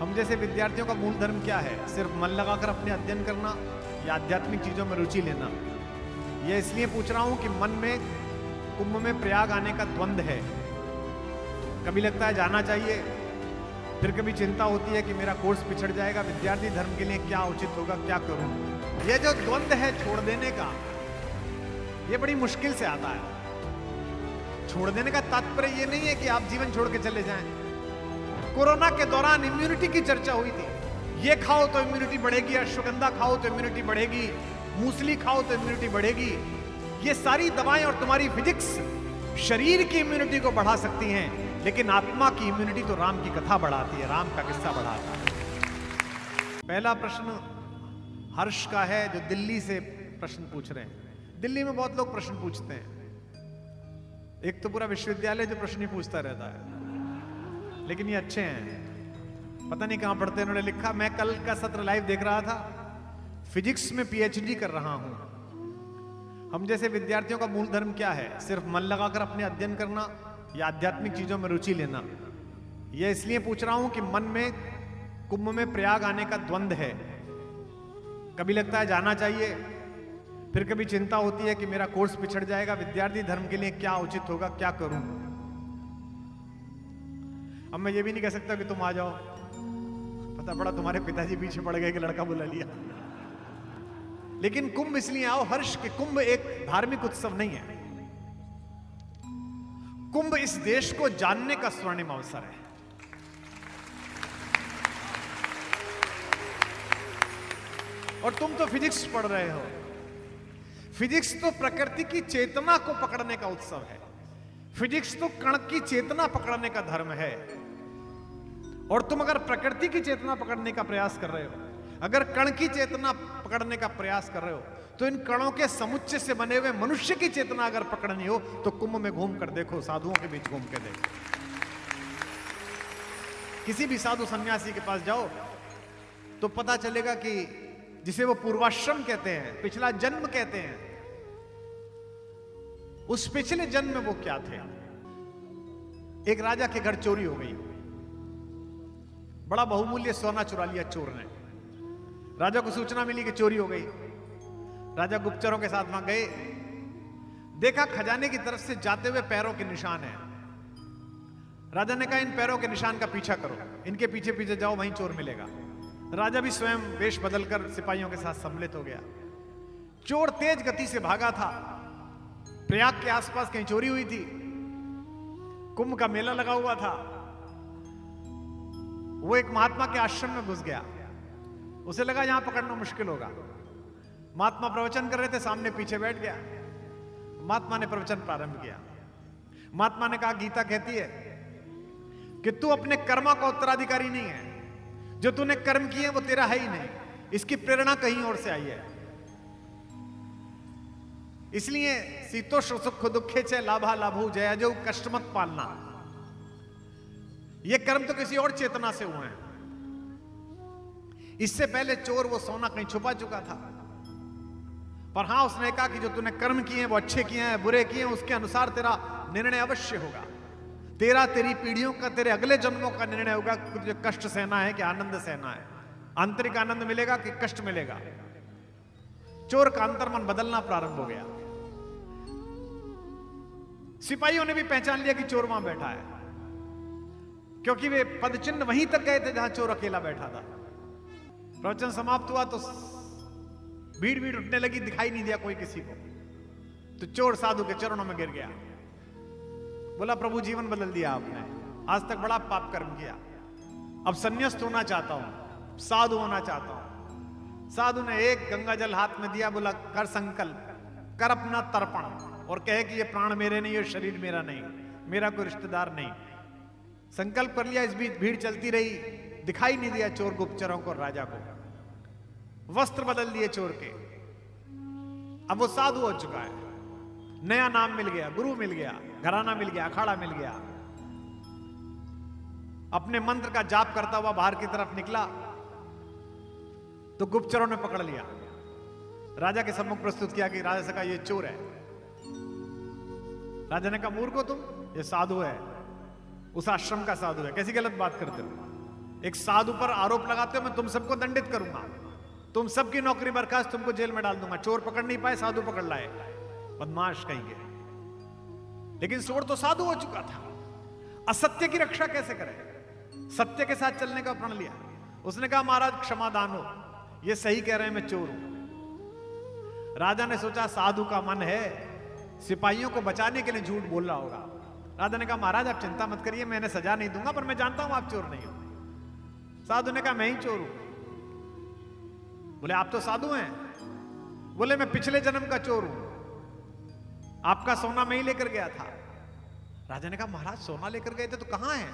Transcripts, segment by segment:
हम जैसे विद्यार्थियों का मूल धर्म क्या है? सिर्फ मन लगाकर अपने अध्ययन करना या आध्यात्मिक चीजों में रुचि लेना? यह इसलिए पूछ रहा हूं कि मन में कुंभ में प्रयाग आने का द्वंद्व है। कभी लगता है जाना चाहिए, फिर कभी चिंता होती है कि मेरा कोर्स पिछड़ जाएगा, विद्यार्थी धर्म के लिए क्या उचित होगा, क्या करूं। यह जो द्वंद्व है छोड़ देने का, यह बड़ी मुश्किल से आता है। छोड़ देने का तात्पर्य यह नहीं है कि आप जीवन छोड़ के चले जाएं। कोरोना के दौरान इम्यूनिटी की चर्चा हुई थी। ये खाओ तो इम्यूनिटी बढ़ेगी, अश्वगंधा खाओ तो इम्यूनिटी बढ़ेगी, मूसली खाओ तो इम्यूनिटी बढ़ेगी। ये सारी दवाएं और तुम्हारी फिजिक्स शरीर की इम्यूनिटी को बढ़ा सकती हैं, लेकिन आत्मा की इम्यूनिटी तो राम की कथा बढ़ाती है, राम का किस्सा बढ़ाता है। पहला प्रश्न हर्ष का है, जो दिल्ली से प्रश्न पूछ रहे हैं। दिल्ली में बहुत लोग प्रश्न पूछते हैं। एक तो पूरा विश्वविद्यालय जो प्रश्न ही पूछता रहता है, लेकिन ये अच्छे हैं। पता नहीं कहां पढ़ते हैं। उन्होंने लिखा, मैं कल का सत्र लाइव देख रहा था, फिजिक्स में पीएचडी कर रहा हूं। हम जैसे विद्यार्थियों का मूल धर्म क्या है? सिर्फ मन लगाकर अपने अध्ययन करना या आध्यात्मिक चीजों में रुचि लेना? यह इसलिए पूछ रहा हूं कि मन में कुंभ में प्रयाग आने का द्वंद्व है। कभी लगता है जाना चाहिए, फिर कभी चिंता होती है कि मेरा कोर्स पिछड़ जाएगा, विद्यार्थी धर्म के लिए क्या उचित होगा, क्या करूं। अब मैं ये भी नहीं कह सकता कि तुम आ जाओ, पता पड़ा तुम्हारे पिताजी पीछे पड़ गए कि लड़का बुला लिया। लेकिन कुंभ इसलिए आओ हर्ष के, कुंभ एक धार्मिक उत्सव नहीं है। कुंभ इस देश को जानने का स्वर्णिम अवसर है। और तुम तो फिजिक्स पढ़ रहे हो। फिजिक्स तो प्रकृति की चेतना को पकड़ने का उत्सव है। फिजिक्स तो कण की चेतना पकड़ने का धर्म है। और तुम अगर प्रकृति की चेतना पकड़ने का प्रयास कर रहे हो, अगर कण की चेतना पकड़ने का प्रयास कर रहे हो, तो इन कणों के समुच्चय से बने हुए मनुष्य की चेतना अगर पकड़नी हो तो कुंभ में घूम कर देखो, साधुओं के बीच घूम के देखो। किसी भी साधु सन्यासी के पास जाओ तो पता चलेगा कि जिसे वो पूर्वाश्रम कहते हैं, पिछला जन्म कहते हैं, उस पिछले जन्म में वो क्या थे। एक राजा के घर चोरी हो गई, बड़ा बहुमूल्य सोना चुरा लिया चोर ने। राजा को सूचना मिली कि चोरी हो गई। राजा गुप्तचरों के साथ वहां गए, देखा खजाने की तरफ से जाते हुए पैरों के निशान हैं। राजा ने कहा, इन पैरों के निशान का पीछा करो, इनके पीछे पीछे जाओ, वहीं चोर मिलेगा। राजा भी स्वयं वेश बदलकर सिपाहियों के साथ सम्मिलित हो गया। चोर तेज गति से भागा था। प्रयाग के आसपास कहीं चोरी हुई थी, कुंभ का मेला लगा हुआ था। वो एक महात्मा के आश्रम में घुस गया। उसे लगा यहां पकड़ना मुश्किल होगा। महात्मा प्रवचन कर रहे थे, सामने पीछे बैठ गया। महात्मा ने प्रवचन प्रारंभ किया। महात्मा ने कहा, गीता कहती है कि तू अपने कर्मा का उत्तराधिकारी नहीं है। जो तूने कर्म किए वो तेरा है ही नहीं, इसकी प्रेरणा कहीं और से आई है। इसलिए शीतोष्ण सुख दुखे च लाभा लाभू जयाजो, कष्ट मत पालना। ये कर्म तो किसी और चेतना से हुए हैं। इससे पहले चोर वो सोना कहीं छुपा चुका था। पर हां, उसने कहा कि जो तूने कर्म किए हैं वो अच्छे किए हैं, बुरे किए हैं, उसके अनुसार तेरा निर्णय अवश्य होगा। तेरा, तेरी पीढ़ियों का, तेरे अगले जन्मों का निर्णय होगा कि तुझे कष्ट सहना है कि आनंद सहना है, आंतरिक आनंद मिलेगा कि कष्ट मिलेगा। चोर का अंतर्मन बदलना प्रारंभ हो गया। सिपाहियों ने भी पहचान लिया कि चोर वहां बैठा है, क्योंकि वे पदचिन्ह वहीं तक गए थे जहां चोर अकेला बैठा था। प्रवचन समाप्त हुआ तो भीड़ भीड़ उठने लगी, दिखाई नहीं दिया कोई किसी को। तो चोर साधु के चरणों में गिर गया। बोला, प्रभु जीवन बदल दिया आपने, आज तक बड़ा पाप कर्म किया, अब संन्यास्त होना चाहता हूं, साधु होना चाहता हूं। साधु ने एक गंगा जल हाथ में दिया, बोला, कर संकल्प, कर अपना तर्पण, और कहे कि ये प्राण मेरे नहीं, ये शरीर मेरा नहीं, मेरा कोई रिश्तेदार नहीं। संकल्प कर लिया। इस बीच भीड़ चलती रही, दिखाई नहीं दिया चोर गुप्तचरों को, राजा को। वस्त्र बदल दिए चोर के, अब वो साधु हो चुका है। नया नाम मिल गया, गुरु मिल गया, घराना मिल गया, अखाड़ा मिल गया। अपने मंत्र का जाप करता हुआ बाहर की तरफ निकला तो गुप्तचरों ने पकड़ लिया। राजा के सम्मुख प्रस्तुत किया कि राजा से कहा, ये चोर है। राजा ने कहा, मूर्ख हो तुम, ये साधु है, उस आश्रम का साधु है, कैसी गलत बात करते हो। एक साधु पर आरोप लगाते हो मैं तुम सबको दंडित करूंगा, तुम सबकी नौकरी बर्खास्त, तुमको जेल में डाल दूंगा। चोर पकड़ नहीं पाए, साधु पकड़ लाए, बदमाश कहेंगे। लेकिन चोर तो साधु हो चुका था। असत्य की रक्षा कैसे करे? सत्य के साथ चलने का प्रण लिया। उसने कहा महाराज क्षमा दान हो, ये सही कह रहे हैं, मैं चोर हूं। राजा ने सोचा साधु का मन है, सिपाहियों को बचाने के लिए झूठ बोल रहा होगा। राजा ने कहा महाराज आप चिंता मत करिए, मैंने सजा नहीं दूंगा, पर मैं जानता हूं आप चोर नहीं हो। साधु ने कहा मैं ही चोर हूं। बोले आप तो साधु हैं। बोले मैं पिछले जन्म का चोर हूं, आपका सोना मैं ही लेकर गया था। राजा ने कहा महाराज सोना लेकर गए थे तो कहां है?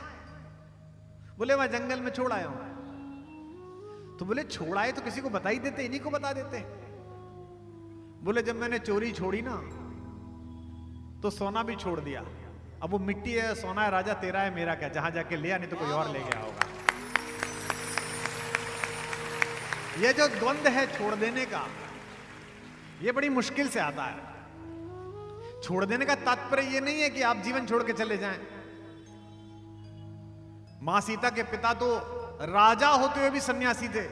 बोले वह जंगल में छोड़ आया हूं। तो बोले छोड़ आए तो किसी को बता ही देते, इन्हीं को बता देते। बोले जब मैंने चोरी छोड़ी ना तो सोना भी छोड़ दिया, अब वो मिट्टी है सोना है, राजा तेरा है मेरा क्या, जहां जाके लिया, नहीं तो कोई और ले गया होगा। ये जो द्वंद है छोड़ देने का, ये बड़ी मुश्किल से आता है। छोड़ देने का तात्पर्य ये नहीं है कि आप जीवन छोड़ के चले जाएं। मां सीता के पिता तो राजा होते हुए भी सन्यासी थे,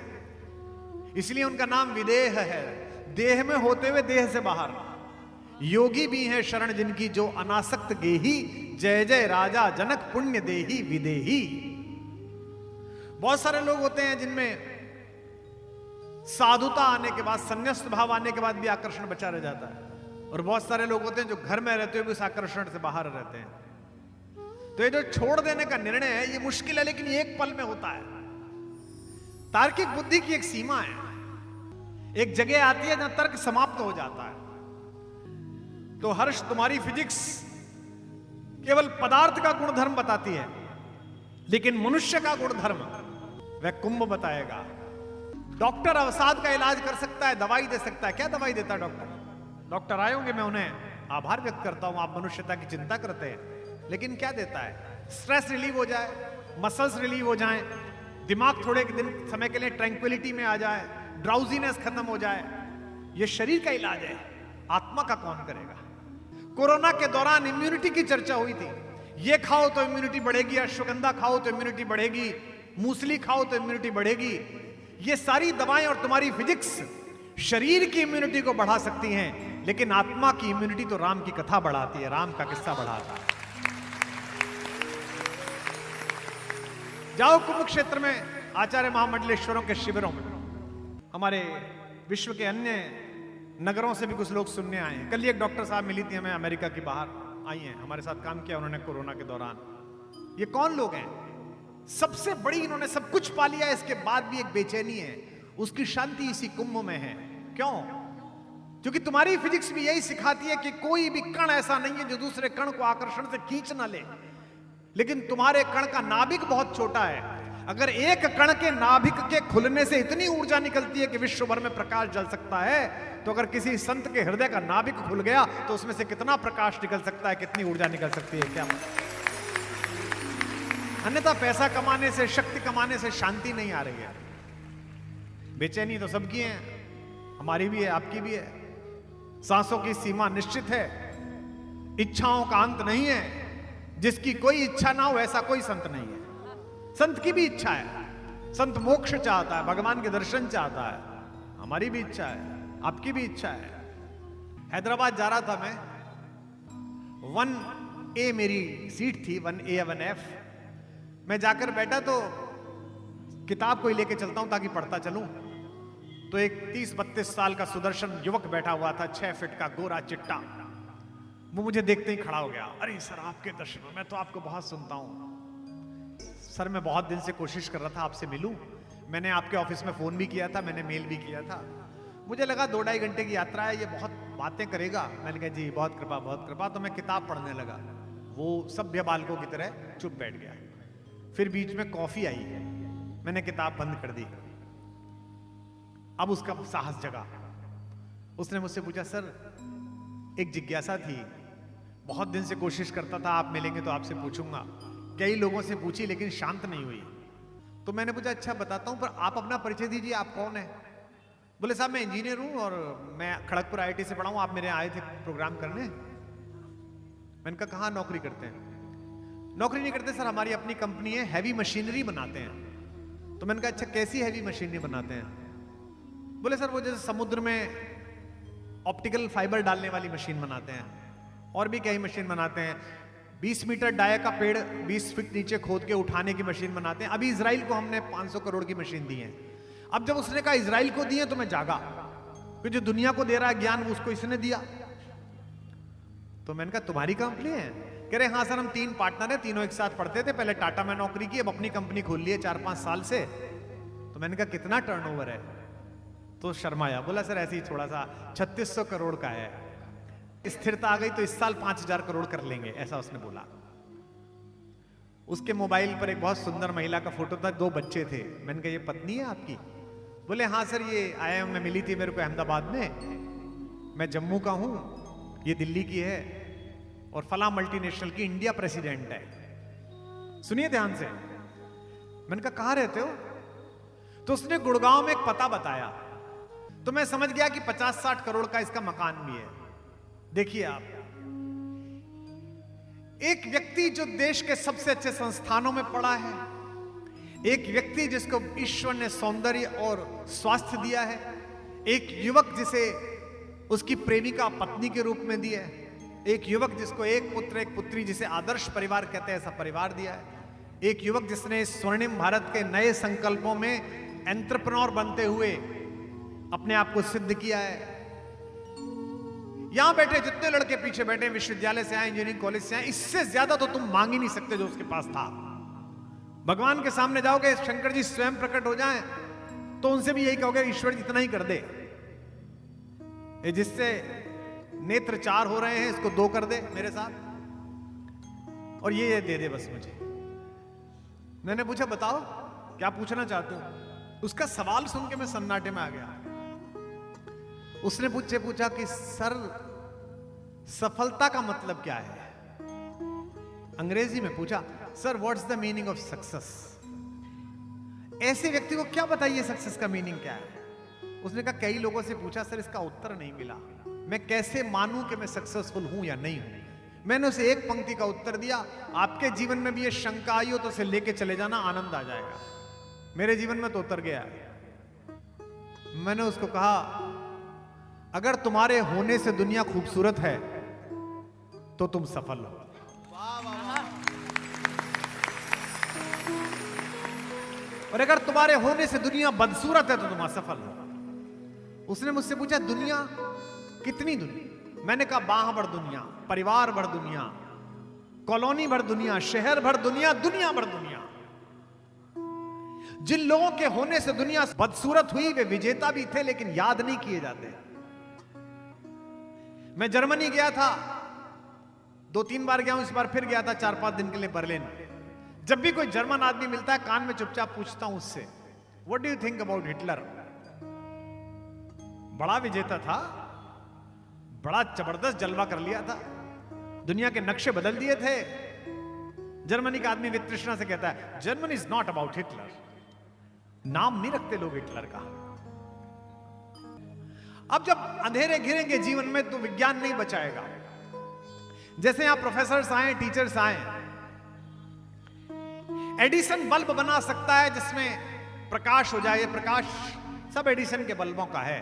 इसलिए उनका नाम विदेह है। देह में होते हुए देह से बाहर। योगी भी हैं शरण जिनकी जो अनासक्त गेही, जय जय राजा जनक पुण्य देही विदेही। बहुत सारे लोग होते हैं जिनमें साधुता आने के बाद, संन्यास्त भाव आने के बाद भी आकर्षण बचा रह जाता है, और बहुत सारे लोग होते हैं जो घर में रहते हुए भी उस आकर्षण से बाहर रहते हैं। तो ये जो छोड़ देने का निर्णय है ये मुश्किल है, लेकिन ये एक पल में होता है। तार्किक बुद्धि की एक सीमा है, एक जगह आती है जहां तर्क समाप्त हो जाता है। तो हर्ष तुम्हारी फिजिक्स केवल पदार्थ का गुणधर्म बताती है, लेकिन मनुष्य का गुणधर्म वह कुंभ बताएगा। डॉक्टर अवसाद का इलाज कर सकता है, दवाई दे सकता है। क्या दवाई देता है डॉक्टर? डॉक्टर आए होंगे, मैं उन्हें आभार व्यक्त करता हूं, आप मनुष्यता की चिंता करते हैं, लेकिन क्या देता है? स्ट्रेस रिलीव हो जाए, मसल्स रिलीव हो जाए, दिमाग थोड़े दिन समय के लिए ट्रैंक्विलिटी में आ जाए, ड्राउजीनेस खत्म हो जाए। यह शरीर का इलाज है, आत्मा का कौन करेगा? कोरोना के दौरान इम्यूनिटी की चर्चा हुई थी। ये खाओ तो इम्यूनिटी बढ़ेगी, अश्वगंधा खाओ तो इम्यूनिटी बढ़ेगी, मूसली खाओ तो इम्यूनिटी बढ़ेगी। ये सारी दवाएं और तुम्हारी फिजिक्स शरीर की इम्यूनिटी को बढ़ा सकती हैं, लेकिन आत्मा की इम्यूनिटी तो राम की कथा बढ़ाती है, राम का किस्सा बढ़ाता है। जाओ कुंभ क्षेत्र में, आचार्य महामंडलेश्वरों के शिविरों में, हमारे विश्व के अन्य नगरों से भी कुछ लोग सुनने आए हैं। कल ही एक डॉक्टर साहब मिली थी हमें, अमेरिका की, बाहर आई हैं, हमारे साथ काम किया उन्होंने कोरोना के दौरान। ये कौन लोग हैं? सबसे बड़ी, इन्होंने सब कुछ पा लिया, इसके बाद भी एक बेचैनी है, उसकी शांति इसी कुंभ में है। क्यों? क्योंकि तुम्हारी फिजिक्स भी यही सिखाती है कि कोई भी कण ऐसा नहीं है जो दूसरे कण को आकर्षण से खींच ना ले, लेकिन तुम्हारे कण का नाभिक बहुत छोटा है। अगर एक कण के नाभिक के खुलने से इतनी ऊर्जा निकलती है कि विश्व भर में प्रकाश जल सकता है, तो अगर किसी संत के हृदय का नाभिक खुल गया तो उसमें से कितना प्रकाश निकल सकता है, कितनी ऊर्जा निकल सकती है, क्या पता। अन्यथा पैसा कमाने से, शक्ति कमाने से शांति नहीं आ रही है। बेचैनी तो सबकी है, हमारी भी है, आपकी भी है। सांसों की सीमा निश्चित है, इच्छाओं का अंत नहीं है। जिसकी कोई इच्छा ना हो ऐसा कोई संत नहीं है। संत की भी इच्छा है, संत मोक्ष चाहता है, भगवान के दर्शन चाहता है, हमारी भी इच्छा है, आपकी भी इच्छा है। हैदराबाद जा रहा था मैं, 1A मेरी सीट थी, 1A या 1F। मैं जाकर बैठा तो किताब कोई लेके चलता हूं ताकि पढ़ता चलूं, तो एक 30-32 साल का सुदर्शन युवक बैठा हुआ था, 6 फीट का गोरा चिट्टा। वो मुझे देखते ही खड़ा हो गया। अरे सर आपके दर्शन, मैं तो आपको बहुत सुनता हूं सर, मैं बहुत दिन से कोशिश कर रहा था आपसे मिलूं। मैंने आपके ऑफिस में फोन भी किया था, मैंने मेल भी किया था। मुझे लगा 2-2.5 घंटे की यात्रा है, ये बहुत बातें करेगा। मैंने कहा जी बहुत कृपा, बहुत कृपा। तो मैं किताब पढ़ने लगा। वो सभ्य बालकों की तरह चुप बैठ गया। फिर बीच में कॉफी आई, मैंने किताब बंद कर दी। अब उसका साहस जगा। उसने मुझसे पूछा सर एक जिज्ञासा थी, बहुत दिन से कोशिश करता था, आप मिलेंगे तो आपसे पूछूंगा। कई लोगों से पूछी लेकिन शांत नहीं हुई। तो मैंने पूछा अच्छा बताता हूं, पर आप अपना परिचय दीजिए, आप कौन है? बोले साहब मैं इंजीनियर हूं और मैं खड़गपुर IIT से पढ़ा हूं, आप मेरे आए थे प्रोग्राम करने। मैंने कहा कहां नौकरी करते हैं? नौकरी नहीं करते सर, हमारी अपनी कंपनी है, हैवी मशीनरी बनाते हैं। तो मैंने कहा अच्छा कैसी हैवी मशीनरी बनाते हैं? बोले सर वो जैसे समुद्र में ऑप्टिकल फाइबर डालने वाली मशीन बनाते हैं, और भी कई मशीन बनाते हैं, 20 मीटर डाया का पेड़ 20 फीट नीचे खोद के उठाने की मशीन बनाते हैं। अभी इजराइल को हमने 500 करोड़ की मशीन दी है। अब जब उसने कहा इजराइल को दी है तो मैं जागा, कि जो दुनिया को दे रहा है ज्ञान वो उसको इसने दिया। तो मैंने कहा तुम्हारी कंपनी है? कह रहे हाँ सर हम 3 पार्टनर हैं, तीनों एक साथ पढ़ते थे, पहले टाटा में नौकरी की, अब अपनी कंपनी खोल ली है 4-5 साल से। तो मैंने कहा कितना टर्नओवर है? तो शर्माया, बोला सर ऐसे ही थोड़ा सा 3600 करोड़ का है, स्थिरता आ गई तो इस साल 5000 करोड़ कर लेंगे, ऐसा उसने बोला। उसके मोबाइल पर एक बहुत सुंदर महिला का फोटो था, 2 बच्चे थे। मैंने कहा ये पत्नी है आपकी? बोले हाँ सर ये IIM में मिली थी मेरे को अहमदाबाद में, मैं जम्मू का हूं, ये दिल्ली की है और फला मल्टीनेशनल की इंडिया प्रेसिडेंट है। सुनिए ध्यान से। मैंने कहा कहां रहते हो? तो उसने गुड़गांव में एक पता बताया, तो मैं समझ गया कि 50-60 करोड़ का इसका मकान भी है। देखिए आप, एक व्यक्ति जो देश के सबसे अच्छे संस्थानों में पढ़ा है, एक व्यक्ति जिसको ईश्वर ने सौंदर्य और स्वास्थ्य दिया है, एक युवक जिसे उसकी प्रेमिका पत्नी के रूप में दिया है, एक युवक जिसको एक पुत्र एक पुत्री जिसे आदर्श परिवार कहते हैं ऐसा परिवार दिया है, एक युवक जिसने स्वर्णिम भारत के नए संकल्पों में एंटरप्रेन्योर बनते हुए अपने आप को सिद्ध किया है। यहां बैठे जितने लड़के पीछे बैठे विश्वविद्यालय से आए, इंजीनियरिंग कॉलेज से आए, इससे ज्यादा तो तुम मांग ही नहीं सकते जो उसके पास था। भगवान के सामने जाओगे, शंकर जी स्वयं प्रकट हो जाएं, तो उनसे भी यही कहोगे ईश्वर जितना ही कर दे, ये जिससे नेत्र 4 हो रहे हैं इसको 2 कर दे मेरे साथ, और ये दे दे बस मुझे। मैंने पूछा बताओ क्या पूछना चाहते हो? उसका सवाल सुन के मैं सन्नाटे में आ गया। उसने मुझसे पूछा कि सर सफलता का मतलब क्या है? अंग्रेजी में पूछा, sir what's the meaning of success? ऐसे व्यक्ति को क्या बताइए सक्सेस का मीनिंग क्या है? उसने कहा कई लोगों से पूछा सर इसका उत्तर नहीं मिला, मैं कैसे मानूं कि मैं सक्सेसफुल हूं या नहीं हूं? मैंने उसे एक पंक्ति का उत्तर दिया, आपके जीवन में भी ये शंका आई हो तो उसे लेके चले जाना, आनंद आ जाएगा। मेरे जीवन में तो उतर गया है। मैंने उसको कहा अगर तुम्हारे होने से दुनिया खूबसूरत है तो तुम सफल हो, और अगर तुम्हारे होने से दुनिया बदसूरत है तो तुम असफल हो। उसने मुझसे पूछा दुनिया कितनी दुनिया? मैंने कहा बाह भर दुनिया, परिवार भर दुनिया, कॉलोनी भर दुनिया, शहर भर दुनिया, दुनिया भर दुनिया। जिन लोगों के होने से दुनिया बदसूरत हुई वे विजेता भी थे लेकिन याद नहीं किए जाते। मैं जर्मनी गया था, 2-3 बार गया हूं, इस बार फिर गया था 4-5 दिन के लिए बर्लिन। जब भी कोई जर्मन आदमी मिलता है कान में चुपचाप पूछता हूं उससे, what do you think about Hitler? बड़ा विजेता था, बड़ा जबरदस्त जलवा कर लिया था, दुनिया के नक्शे बदल दिए थे। जर्मनी का आदमी वितृष्णा से कहता है Germany is not about Hitler. नाम नहीं रखते लोग हिटलर का। अब जब अंधेरे घिरेंगे जीवन में तो विज्ञान नहीं बचाएगा। जैसे यहां प्रोफेसर्स आए, टीचर्स आए, एडिसन बल्ब बना सकता है जिसमें प्रकाश हो जाए, प्रकाश सब एडिसन के बल्बों का है।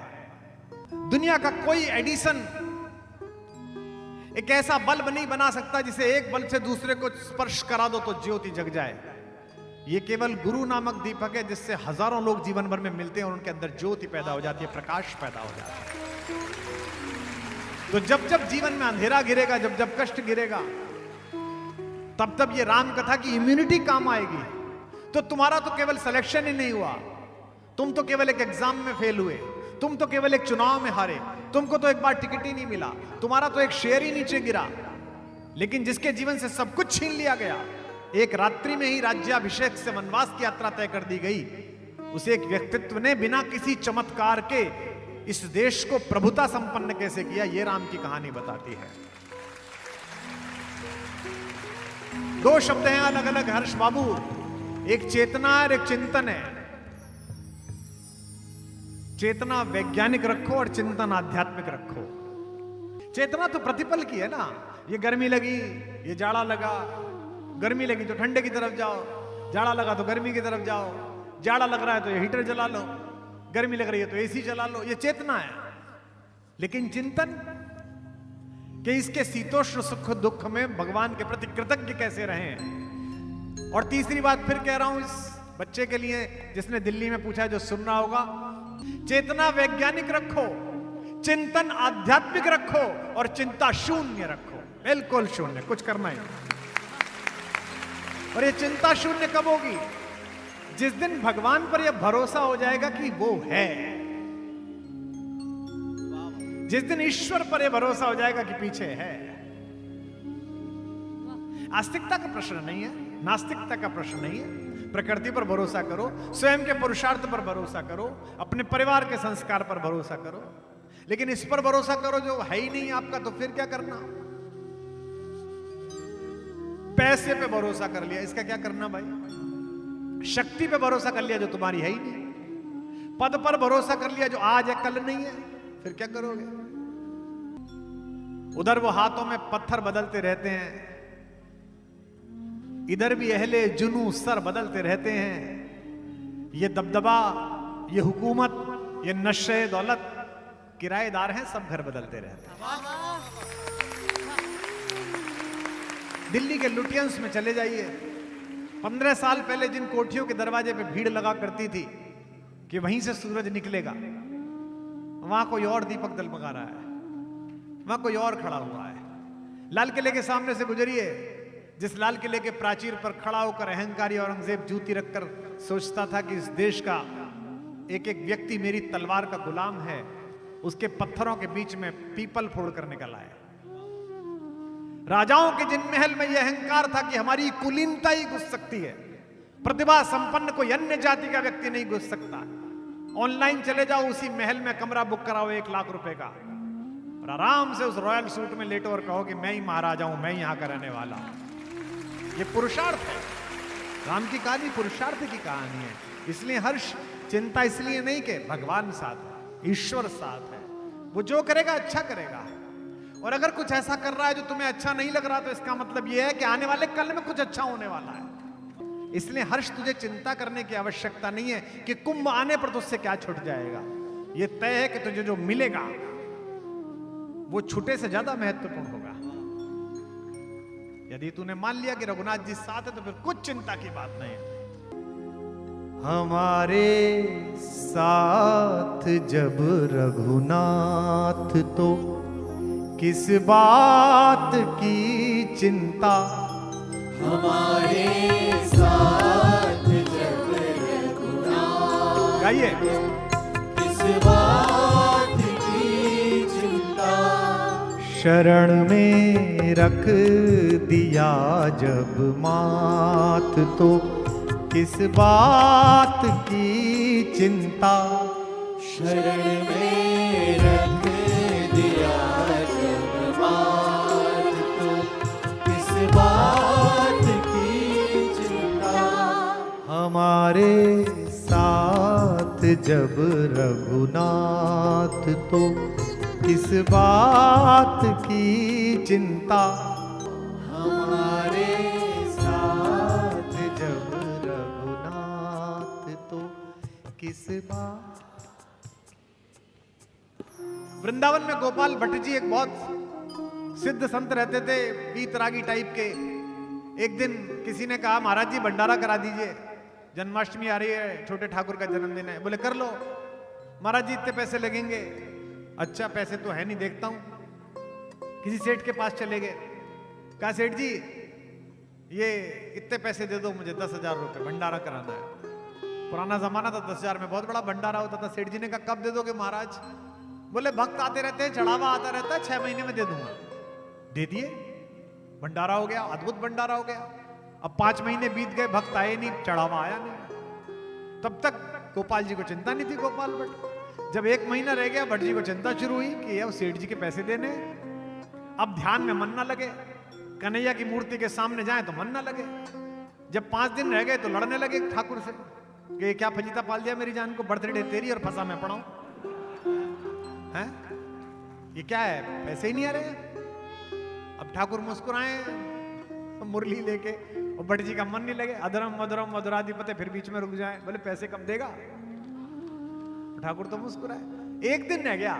दुनिया का कोई एडिसन एक ऐसा बल्ब नहीं बना सकता जिसे एक बल्ब से दूसरे को स्पर्श करा दो तो ज्योति जग जाए। ये केवल गुरु नामक दीपक है जिससे हजारों लोग जीवन भर में मिलते हैं और उनके अंदर ज्योति पैदा हो जाती है, प्रकाश पैदा हो जाता है। तो जब जब जीवन में अंधेरा गिरेगा, जब जब कष्ट गिरेगा, तब तब ये राम कथा की इम्यूनिटी काम आएगी। तो तुम्हारा तो केवल सिलेक्शन ही नहीं हुआ, तुम तो केवल एक एग्जाम में फेल हुए, तुम तो केवल एक चुनाव में हारे, तुमको तो एक बार टिकट ही नहीं मिला, तुम्हारा तो एक शेयर ही नीचे गिरा। लेकिन जिसके जीवन से सब कुछ छीन लिया गया, एक रात्रि में ही राज्याभिषेक से वनवास की यात्रा तय कर दी गई, उसे एक व्यक्तित्व ने बिना किसी चमत्कार के इस देश को प्रभुता संपन्न कैसे किया, ये राम की कहानी बताती है। 2 शब्द हैं अलग अलग हर्ष बाबू, एक चेतना और एक चिंतन है। चेतना वैज्ञानिक रखो और चिंतन आध्यात्मिक रखो। चेतना तो प्रतिपल की है ना, ये गर्मी लगी, ये जाड़ा लगा, गर्मी लगी तो ठंडे की तरफ जाओ, जाड़ा लगा तो गर्मी की तरफ जाओ, जाड़ा लग रहा है तो ये हीटर जला लो, गर्मी लग रही है तो एसी चला लो, ये चेतना है। लेकिन चिंतन कि इसके शीतोष्ण सुख दुख में भगवान के प्रति कृतज्ञ कैसे रहें। और तीसरी बात फिर कह रहा हूं इस बच्चे के लिए जिसने दिल्ली में पूछा, जो सुन रहा होगा, चेतना वैज्ञानिक रखो, चिंतन आध्यात्मिक रखो और चिंता शून्य रखो, बिल्कुल शून्य, कुछ करना ही नहीं। और ये चिंता शून्य कब होगी? जिस दिन भगवान पर यह भरोसा हो जाएगा कि वो है, जिस दिन ईश्वर पर यह भरोसा हो जाएगा कि पीछे है। आस्तिकता का प्रश्न नहीं है, नास्तिकता का प्रश्न नहीं है। प्रकृति पर भरोसा करो, स्वयं के पुरुषार्थ पर भरोसा करो, अपने परिवार के संस्कार पर भरोसा करो, लेकिन इस पर भरोसा करो जो है ही नहीं आपका, तो फिर क्या करना? पैसे पे भरोसा कर लिया, इसका क्या करना भाई? शक्ति पे भरोसा कर लिया जो तुम्हारी है ही नहीं, पद पर भरोसा कर लिया जो आज है कल नहीं है, फिर क्या करोगे? उधर वो हाथों में पत्थर बदलते रहते हैं, इधर भी अहले जुनू सर बदलते रहते हैं। ये दबदबा, ये हुकूमत, ये नशे दौलत, किराएदार हैं, सब घर बदलते रहते हैं। दिल्ली के लुटियंस में चले जाइए, 15 साल पहले जिन कोठियों के दरवाजे पे भीड़ लगा करती थी कि वहीं से सूरज निकलेगा, वहां कोई और दीपक दलमगा रहा है, वहां कोई और खड़ा हुआ है। लाल किले के सामने से गुजरिए, जिस लाल किले के प्राचीर पर खड़ा होकर अहंकारी औरंगजेब जूती रखकर सोचता था कि इस देश का एक एक व्यक्ति मेरी तलवार का गुलाम है, उसके पत्थरों के बीच में पीपल फोड़ कर निकल आए। राजाओं के जिन महल में यह अहंकार था कि हमारी कुलीनता ही घुस सकती है, प्रतिभा संपन्न कोई अन्य जाति का व्यक्ति नहीं घुस सकता। ऑनलाइन चले जाओ, उसी महल में कमरा बुक कराओ 1 लाख रुपए का, और आराम से उस रॉयल सूट में लेटो और कहो कि मैं ही महाराजा हूं, मैं ही यहां का रहने वाला हूं। ये पुरुषार्थ है। राम की कहानी पुरुषार्थ की कहानी है। इसलिए हर्ष, चिंता इसलिए नहीं कि भगवान साथ है, ईश्वर साथ है, वो जो करेगा अच्छा करेगा। और अगर कुछ ऐसा कर रहा है जो तुम्हें अच्छा नहीं लग रहा, तो इसका मतलब यह है कि आने वाले कल में कुछ अच्छा होने वाला है। इसलिए हर्ष, तुझे चिंता करने की आवश्यकता नहीं है कि कुंभ आने पर तुझसे क्या छूट जाएगा। यह तय है कि तुझे जो मिलेगा वो छूटे से ज्यादा महत्वपूर्ण होगा। यदि तूने मान लिया कि रघुनाथ जी साथ है, तो फिर कुछ चिंता की बात नहीं है। हमारे साथ जब रघुनाथ, तो किस बात की चिंता। हमारे साथ जब रघुनाथ, गाइए। किस बात की चिंता। शरण में रख दिया जब मात, तो किस बात की चिंता। शरण में रख दिया जब मात, तो किस बात की चिंता। हमारे साथ जब रघुनाथ, तो किस बात की चिंता। हमारे साथ जब रघुनाथ, तो किस बात। वृंदावन में गोपाल भट्ट जी एक बहुत सिद्ध संत रहते थे, वीतरागी टाइप के। एक दिन किसी ने कहा, महाराज जी भंडारा करा दीजिए, जन्माष्टमी आ रही है, छोटे ठाकुर का जन्मदिन है। बोले कर लो। महाराज जी इतने पैसे लगेंगे। अच्छा, पैसे तो है नहीं, देखता हूं। किसी सेठ के पास चले गए, कहा सेठ जी ये इतने पैसे दे दो मुझे, 10,000 रुपए, भंडारा कराना है। पुराना जमाना था, 10,000 में बहुत बड़ा भंडारा होता था। सेठ जी ने कहा कब दे दोगे महाराज? बोले भक्त आते रहते हैं, चढ़ावा आता रहता है, 6 महीने में दे दूंगा। दे दिए, भंडारा हो गया, अद्भुत भंडारा हो गया। अब 5 महीने बीत गए, भक्त आए नहीं, चढ़ावा आया नहीं। तब तक गोपाल जी को चिंता नहीं थी। गोपाल भट्ट, जब 1 महीना रह गया, भट्ट जी को चिंता शुरू हुई कि अब सेठ जी के पैसे देने। अब ध्यान में मन ना लगे, कन्हैया की मूर्ति के सामने जाए तो मन ना लगे। जब 5 दिन रह गए तो लड़ने लगे ठाकुर से कि क्या फजीता पाल दिया मेरी जान को, बर्थडे तेरी और फंसा मैं पढ़ाऊं हैं? ये क्या है, पैसे ही नहीं आ रहे। अब ठाकुर मुस्कुराए मुरली लेके, और भट्ट जी का मन नहीं लगे, अधरम मधुरम मधुराधिपते, फिर बीच में रुक जाए, बोले पैसे कब देगा? ठाकुर तो मुस्कुराए। एक दिन रह गया,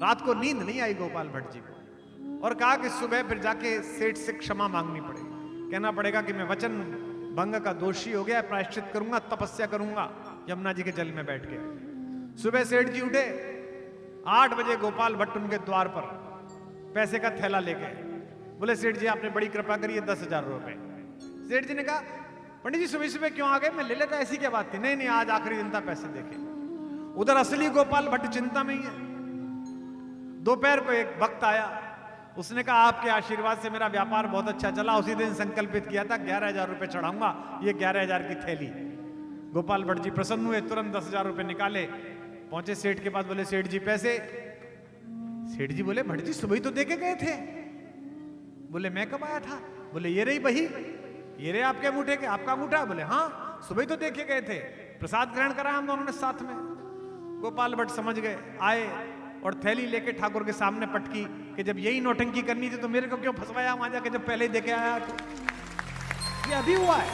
रात को नींद नहीं आई गोपाल भट्ट जी को, और कहा कि सुबह फिर जाके सेठ से क्षमा मांगनी पड़ेगी, कहना पड़ेगा कि मैं वचन भंग का दोषी हो गया, प्रायश्चित करूंगा, तपस्या करूंगा यमुना जी के जल में बैठ के। सुबह सेठ जी उठे, 8 बजे गोपाल भट्ट उनके द्वार पर पैसे का थैला लेके, बोले सेठ जी आपने बड़ी कृपा करी है, 10,000 रुपए। सेठ जी ने कहा पंडित जी सुबह सुबह क्यों आ गए, मैं ले लेता, ऐसी क्या बात थी? नहीं नहीं, आज आखिरी दिन था, पैसे देखे। उधर असली गोपाल भट्ट चिंता में ही है। दोपहर को एक भक्त आया, उसने कहा आपके आशीर्वाद से मेरा व्यापार बहुत अच्छा चला, उसी दिन संकल्पित किया था 11,000 रुपए चढ़ाऊंगा, ये 11,000 की थैली। गोपाल भट्ट जी प्रसन्न हुए, तुरंत 10,000 रुपए निकाले, पहुंचे सेठ के पास, बोले सेठ जी पैसे। सेठ जी बोले भट्ट जी सुबह ही तो देके गए थे। बोले मैं कब आया था? बोले ये रही बही, ये रहे आपके अंगूठे के, आपका अंगूठा? बोले हाँ सुबह ही तो देखे गए थे, प्रसाद ग्रहण करा हम दोनों ने साथ में। गोपाल भट्ट समझ गए, आए और थैली लेके ठाकुर के सामने पटकी कि जब यही नौटंकी करनी थी तो मेरे को क्यों फंसवाया वहां जाके, जब पहले ही देके आया तो। ये अभी हुआ है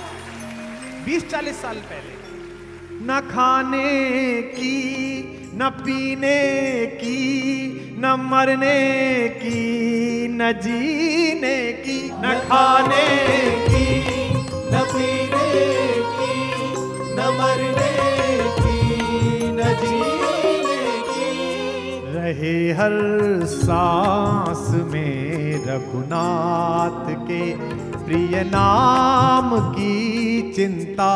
20-40 साल पहले। न खाने की, न पीने की, न मरने की, न जीने की, न खाने की, न पीने की, न मरने की, न जीने की, रहे हर सांस में रघुनाथ के प्रिय नाम की चिंता।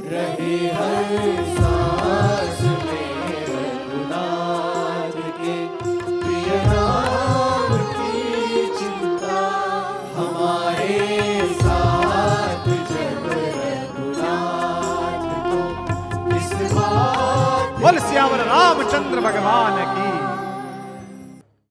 रहे हर सांस में रघुनाथ के प्रिय नाम की चिंता। हमारे साथ जब रघुनाथ को इस बात, बोल सियावर रामचंद्र भगवान की।